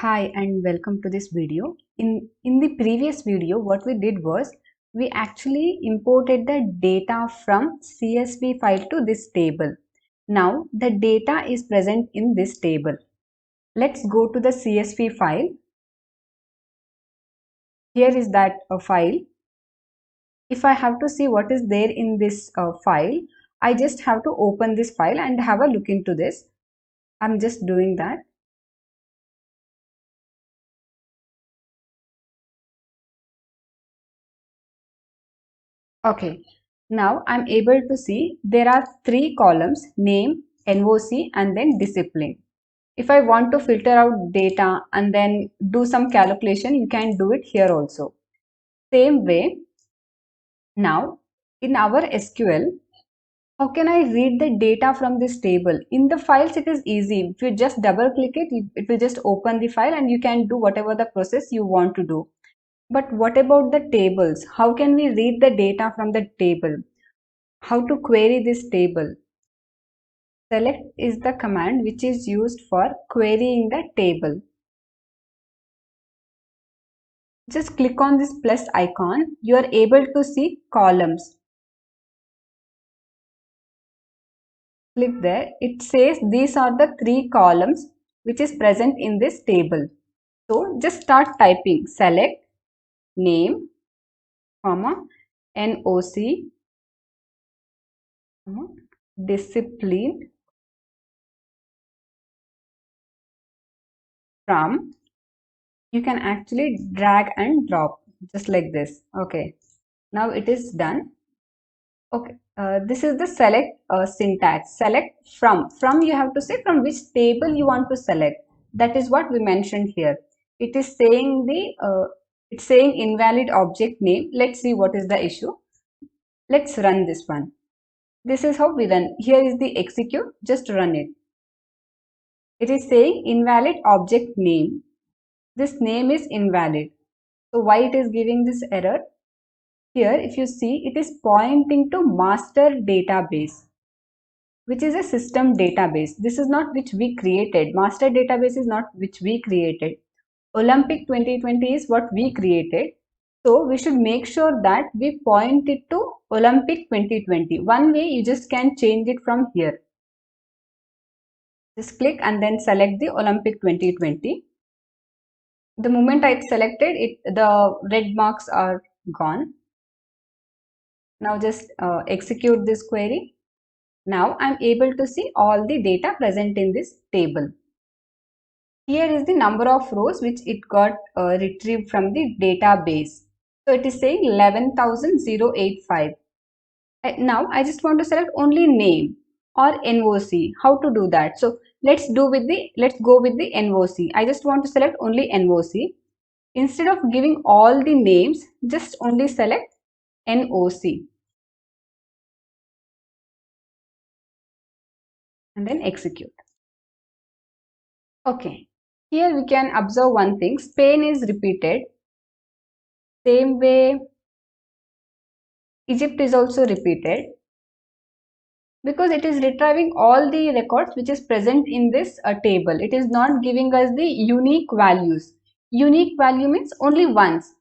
Hi and welcome to this video. In the previous video, what we did was we actually imported the data from CSV file to this table. Now the data is present in this table. Let's go to the CSV file. Here is that file. If I have to see what is there in this file, I just have to open this file and have a look into this. I'm just doing that. Okay, now I'm able to see there are three columns: name, NOC, and then discipline. If I want to filter out data and then do some calculation, you can do it here also. Same way, now in our SQL, how can I read the data from this table? In the files, it is easy. If you just double click it, it will just open the file and you can do whatever the process you want to do. But what about the tables? How can we read the data from the table? How to query this table? Select is the command which is used for querying the table. Just click on this plus icon. You are able to see columns. Click there. It says these are the three columns which is present in this table. So just start typing select name, comma, NOC, comma, discipline from. You can actually drag and drop just like this. Okay. Now it is done. Okay, this is the select syntax. Select from. From you have to say from which table you want to select. That is what we mentioned here. It is saying it's saying invalid object name. Let's see what is the issue. Let's run this one. This is how we run. Here is the execute. Just run it. It is saying invalid object name. This name is invalid. So why it is giving this error? Here, if you see, it is pointing to master database, which is a system database. This is not which we created. Master database is not which we created. Olympic 2020 is what we created. So we should make sure that we point it to Olympic 2020. One way you just can change it from here. Just click and then select the Olympic 2020. The moment I selected it, the red marks are gone. Now just execute this query. Now I'm able to see all the data present in this table. Here is the number of rows which it got retrieved from the database. So it is saying 11,085. Now I just want to select only name or NOC. How to do that? So let's go with the NOC. I just want to select only NOC. Instead of giving all the names, just only select NOC. And then execute. Okay, here we can observe one thing. Spain is repeated. Same way, Egypt is also repeated because it is retrieving all the records which is present in this table. It is not giving us the unique values. Unique value means only once.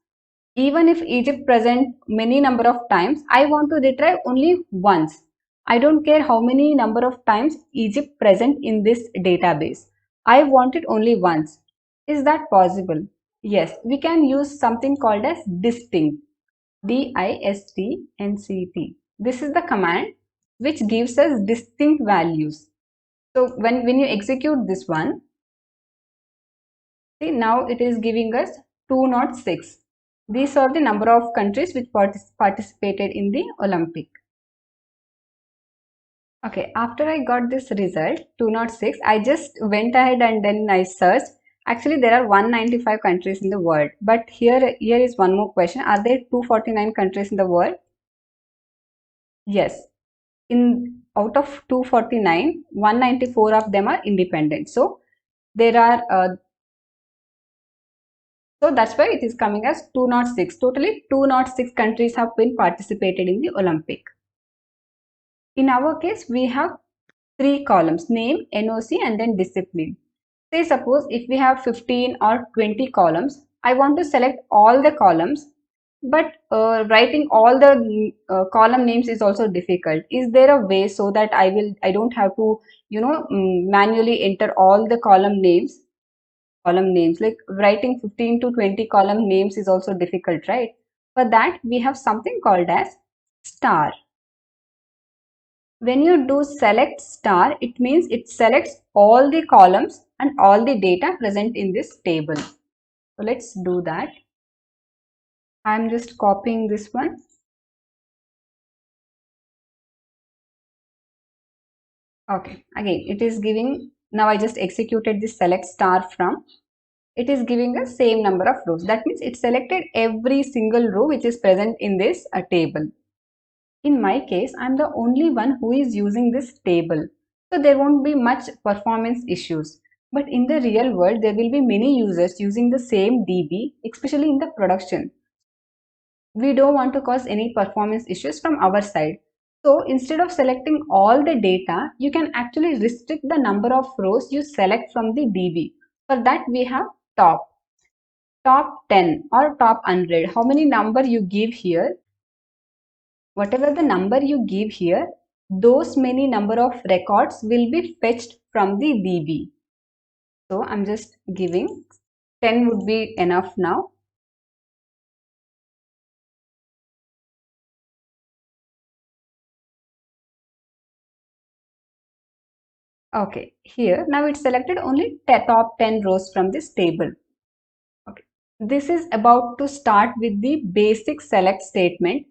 Even if Egypt present many number of times, I want to retrieve only once. I don't care how many number of times Egypt present in this database. I want it only once. Is that possible? Yes, we can use something called as distinct. DISTNCT. This is the command which gives us distinct values. So when you execute this one, see now it is giving us 206. These are the number of countries which participated in the Olympic. Okay, after I got this result 206, I just went ahead and then I searched. Actually, there are 195 countries in the world. But here is one more question. Are there 249 countries in the world? Yes. Out of 249, 194 of them are independent. So there are so that's why it is coming as 206. Totally 206 countries have been participated in the Olympic. In our case, we have three columns: name, NOC, and then discipline. Say suppose if we have 15 or 20 columns, I want to select all the columns, but writing all the column names is also difficult. Is there a way so that I don't have to, manually enter all the column names? Column names, like writing 15 to 20 column names is also difficult, right? For that, we have something called as star. When you do select star, it means it selects all the columns and all the data present in this table. So let's do that. I'm just copying this one. Okay, again, it is giving, now I just executed this select star from, it is giving the same number of rows. That means it selected every single row which is present in this table. In my case, I'm the only one who is using this table. So there won't be much performance issues. But in the real world, there will be many users using the same DB, especially in the production. We don't want to cause any performance issues from our side. So instead of selecting all the data, you can actually restrict the number of rows you select from the DB. For that, we have top 10 or top 100. How many number you give here? Whatever the number you give here, those many number of records will be fetched from the DB. So I'm just giving 10 would be enough now. Okay, here now it's selected only top 10 rows from this table. Okay, this is about to start with the basic select statement.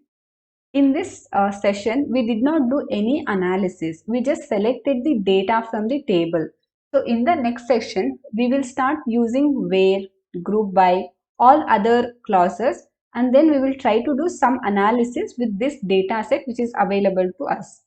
In this session, we did not do any analysis. We just selected the data from the table. So in the next section, we will start using where, group by, all other clauses, and then we will try to do some analysis with this data set which is available to us.